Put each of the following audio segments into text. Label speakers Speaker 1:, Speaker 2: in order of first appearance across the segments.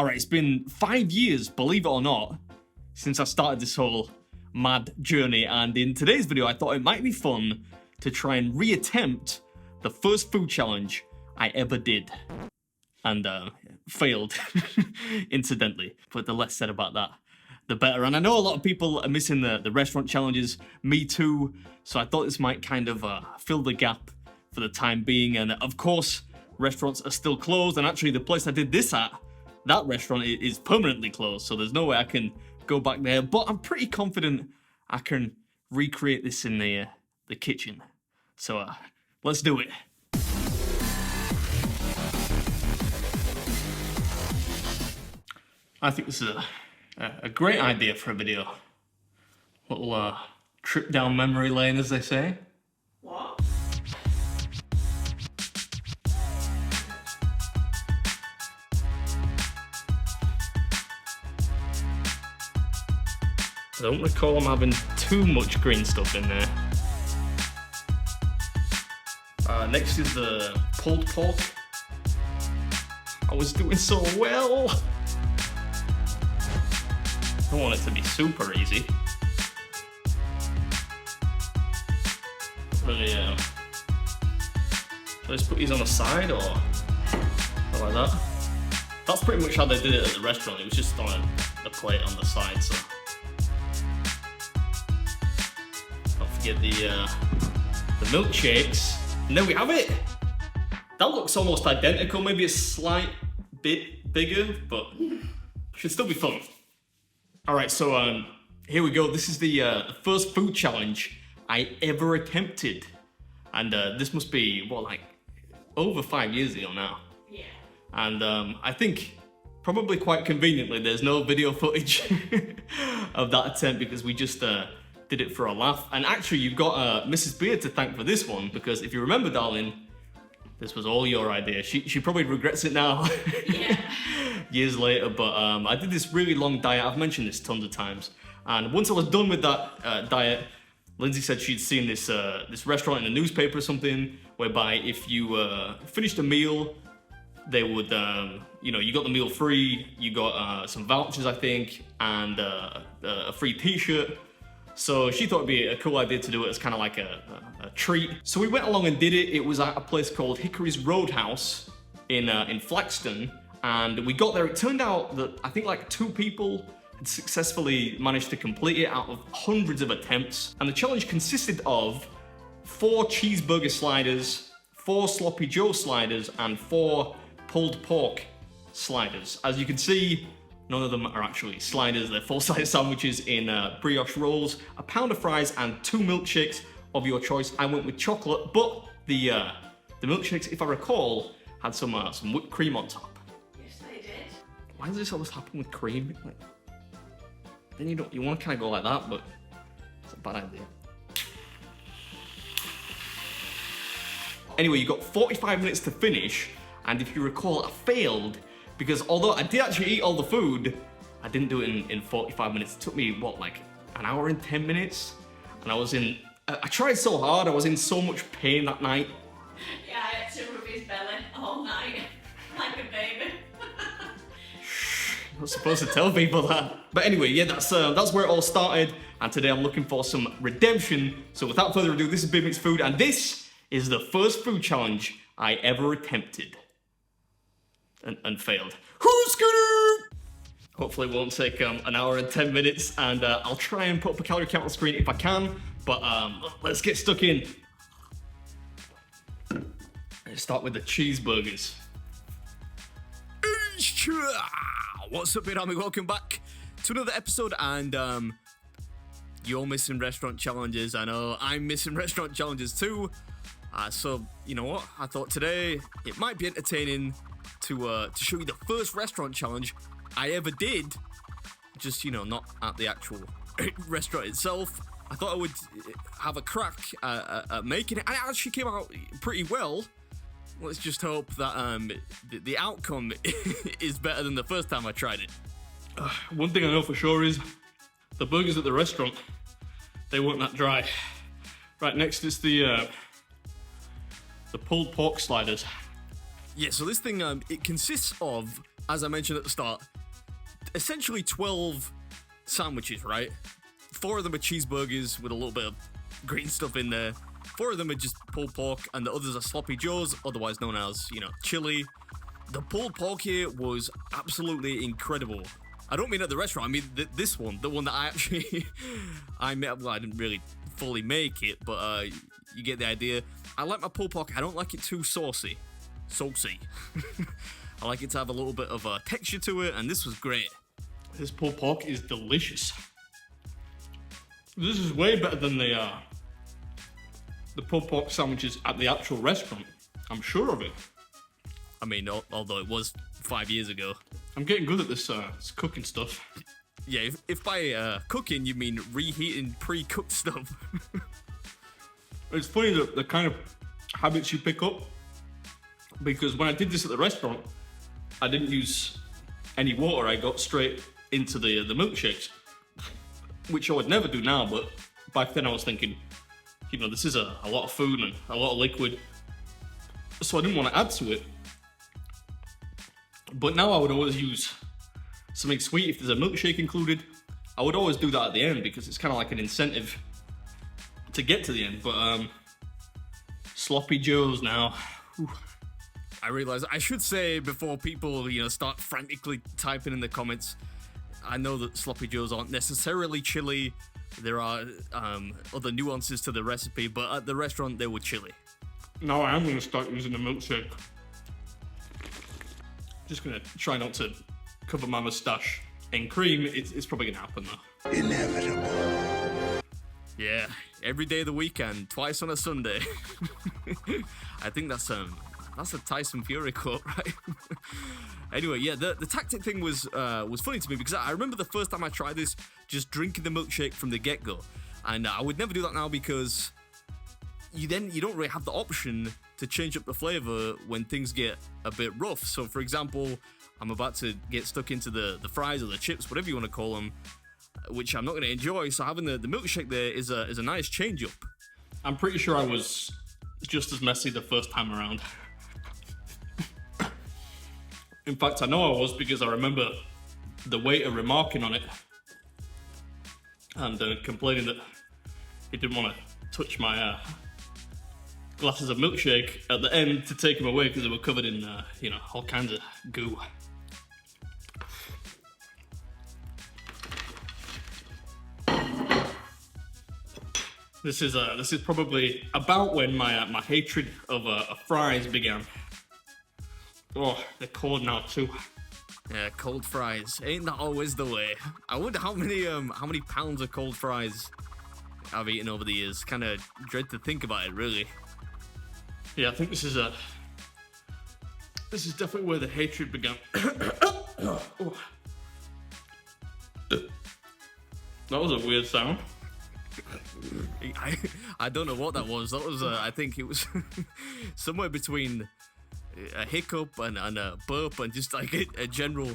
Speaker 1: Alright, it's been 5 years, believe it or not, since I started this whole mad journey, and in today's video I thought it might be fun to try and reattempt the first food challenge I ever did. And failed, incidentally. But the less said about that, the better. And I know a lot of people are missing the restaurant challenges, me too, so I thought this might kind of fill the gap for the time being. And of course, restaurants are still closed, and actually the place I did this at, that restaurant is permanently closed, so there's no way I can go back there, but I'm pretty confident I can recreate this in the kitchen. So let's do it. I think this is a great idea for a video. Little trip down memory lane, as they say.
Speaker 2: What?
Speaker 1: I don't recall I'm having too much green stuff in there. Next is the pulled pork. I was doing so well. I don't want it to be super easy. Really, should I just put these on the side or like that? That's pretty much how they did it at the restaurant. It was just on a plate on the side, so. Don't forget the milkshakes. And there we have it. That looks almost identical, maybe a slight bit bigger, but should still be fun. All right, so here we go. This is the first food challenge I ever attempted. And this must be, what, like over 5 years ago now.
Speaker 2: Yeah.
Speaker 1: And I think probably quite conveniently, there's no video footage of that attempt because we just did it for a laugh. And actually, you've got Mrs. Beard to thank for this one, because if you remember, darling, this was all your idea. She probably regrets it now.
Speaker 2: Yeah.
Speaker 1: Years later, but I did this really long diet. I've mentioned this tons of times. And once I was done with that diet, Lindsay said she'd seen this this restaurant in the newspaper or something, whereby if you finished a meal, they would, you got the meal free, you got some vouchers, I think, and a free t-shirt. So she thought it'd be a cool idea to do it as kind of like a treat. So we went along and did it. It was at a place called Hickory's Roadhouse in Flaxton. And we got there, it turned out that I think like 2 people had successfully managed to complete it out of hundreds of attempts. And the challenge consisted of 4 cheeseburger sliders, 4 sloppy joe sliders, and 4 pulled pork sliders. As you can see, none of them are actually sliders. They're full-size sandwiches in brioche rolls, a pound of fries, and 2 milkshakes of your choice. I went with chocolate, but the milkshakes, if I recall, had some whipped cream on top.
Speaker 2: Yes, they did.
Speaker 1: Why does this always happen with cream? Like, then you want to kind of go like that, but it's a bad idea. Anyway, you got 45 minutes to finish, and if you recall, I failed because although I did actually eat all the food, I didn't do it in 45 minutes. It took me, what, like an hour and 10 minutes? And I tried so hard, I was in so much pain that night.
Speaker 2: Yeah, I had to rub his belly all night, like a baby.
Speaker 1: I'm not supposed to tell people that. But anyway, yeah, that's where it all started. And today I'm looking for some redemption. So without further ado, this is BeardMeatsFood, and this is the first food challenge I ever attempted. And failed. Who's gonna? Hopefully it won't take an hour and 10 minutes, and I'll try and put up a calorie count on the screen if I can, but let's get stuck in. Let's start with the cheeseburgers. What's up, Beard Army? Welcome back to another episode, and you're missing restaurant challenges. I know I'm missing restaurant challenges too. So you know what? I thought today it might be entertaining to show you the first restaurant challenge I ever did. Just, not at the actual restaurant itself. I thought I would have a crack at making it, and it actually came out pretty well. Let's just hope that the outcome is better than the first time I tried it. One thing I know for sure is the burgers at the restaurant, they weren't that dry. Right, next is the pulled pork sliders. Yeah, so this thing, it consists of as I mentioned at the start, essentially 12 sandwiches, right? 4 of them are cheeseburgers with a little bit of green stuff in there. 4 of them are just pulled pork, and the others are sloppy joes, otherwise known as, chili. The pulled pork here was absolutely incredible. I don't mean at the restaurant, I mean this one, the one that I actually, I didn't really fully make it, but you get the idea. I like my pulled pork, I don't like it too saucy. I like it to have a little bit of a texture to it, and this was great. This pulled pork is delicious. This is way better than the pulled pork sandwiches at the actual restaurant. I'm sure of it. I mean, although it was 5 years ago. I'm getting good at this cooking stuff. Yeah, if by cooking you mean reheating pre-cooked stuff. It's funny the kind of habits you pick up, because when I did this at the restaurant, I didn't use any water. I got straight into the milkshakes, which I would never do now, but back then I was thinking, this is a lot of food and a lot of liquid, so I didn't want to add to it. But now I would always use something sweet. If there's a milkshake included, I would always do that at the end, because it's kind of like an incentive to get to the end. But sloppy joes now. Whew. I realize I should say before people, start frantically typing in the comments, I know that sloppy joes aren't necessarily chili. There are other nuances to the recipe, but at the restaurant they were chili. Now I am going to start using the milkshake. Just going to try not to cover my moustache in cream. It's probably going to happen though. Inevitable. Yeah, every day of the weekend, twice on a Sunday. I think that's a Tyson Fury quote, right? Anyway, yeah, the tactic thing was funny to me, because I remember the first time I tried this, just drinking the milkshake from the get-go, and I would never do that now, because you don't really have the option to change up the flavor when things get a bit rough. So, for example, I'm about to get stuck into the fries or the chips, whatever you want to call them, which I'm not going to enjoy. So having the milkshake there is a nice change up. I'm pretty sure I was just as messy the first time around. In fact, I know I was, because I remember the waiter remarking on it and complaining that he didn't want to touch my glasses of milkshake at the end to take them away, because they were covered in all kinds of goo. This is probably about when my hatred of fries began. Oh, they're cold now too. Yeah, cold fries. Ain't that always the way? I wonder how many pounds of cold fries I've eaten over the years. Kind of dread to think about it, really. Yeah, I think this is definitely where the hatred began. Oh. That was a weird sound. I don't know what that was. That was I think it was somewhere between a hiccup and a burp, and just like a general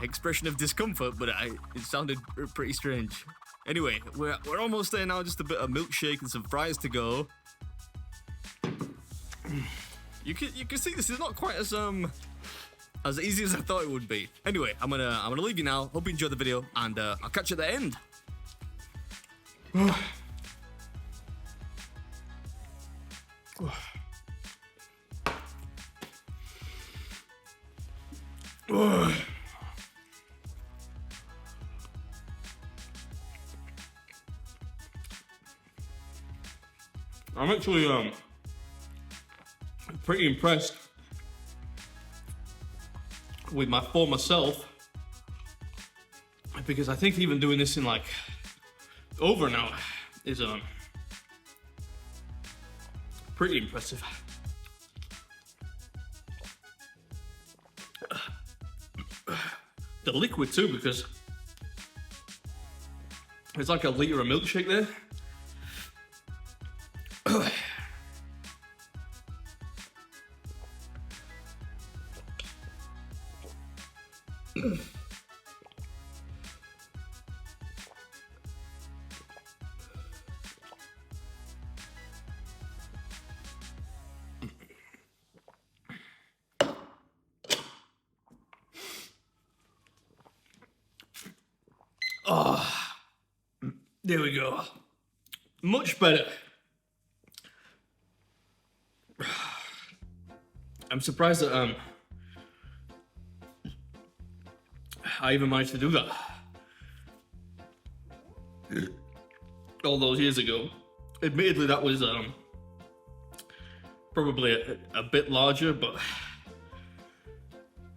Speaker 1: expression of discomfort, but it sounded pretty strange. Anyway, we're almost there now. Just a bit of milkshake and some fries to go. You can see this is not quite as easy as I thought it would be. Anyway, I'm gonna leave you now. Hope you enjoyed the video, and I'll catch you at the end. I'm actually pretty impressed with my former self, because I think even doing this in like over an hour is pretty impressive. The liquid too, because it's like a liter of milkshake there. Oh, there we go. Much better. I'm surprised that I even managed to do that all those years ago. Admittedly, that was probably a bit larger, but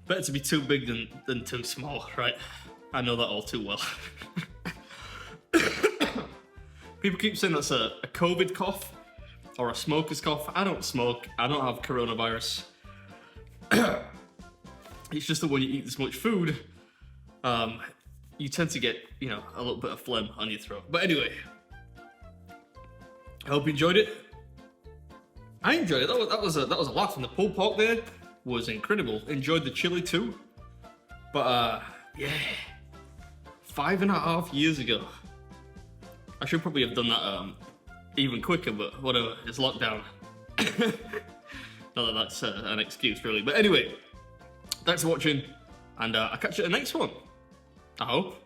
Speaker 1: better to be too big than too small, right? I know that all too well. People keep saying that's a COVID cough or a smoker's cough. I don't smoke. I don't have coronavirus. It's just that when you eat this much food, you tend to get, you know, a little bit of phlegm on your throat. But anyway, I hope you enjoyed it. I enjoyed it. That was a laugh, and the pulled pork there was incredible. Enjoyed the chili too. But yeah, 5.5 years ago. I should probably have done that even quicker, but whatever. It's lockdown. Not that that's an excuse, really. But anyway, thanks for watching, and I'll catch you at the next one. I hope.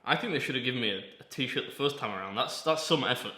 Speaker 1: I think they should have given me a t-shirt the first time around. That's some effort.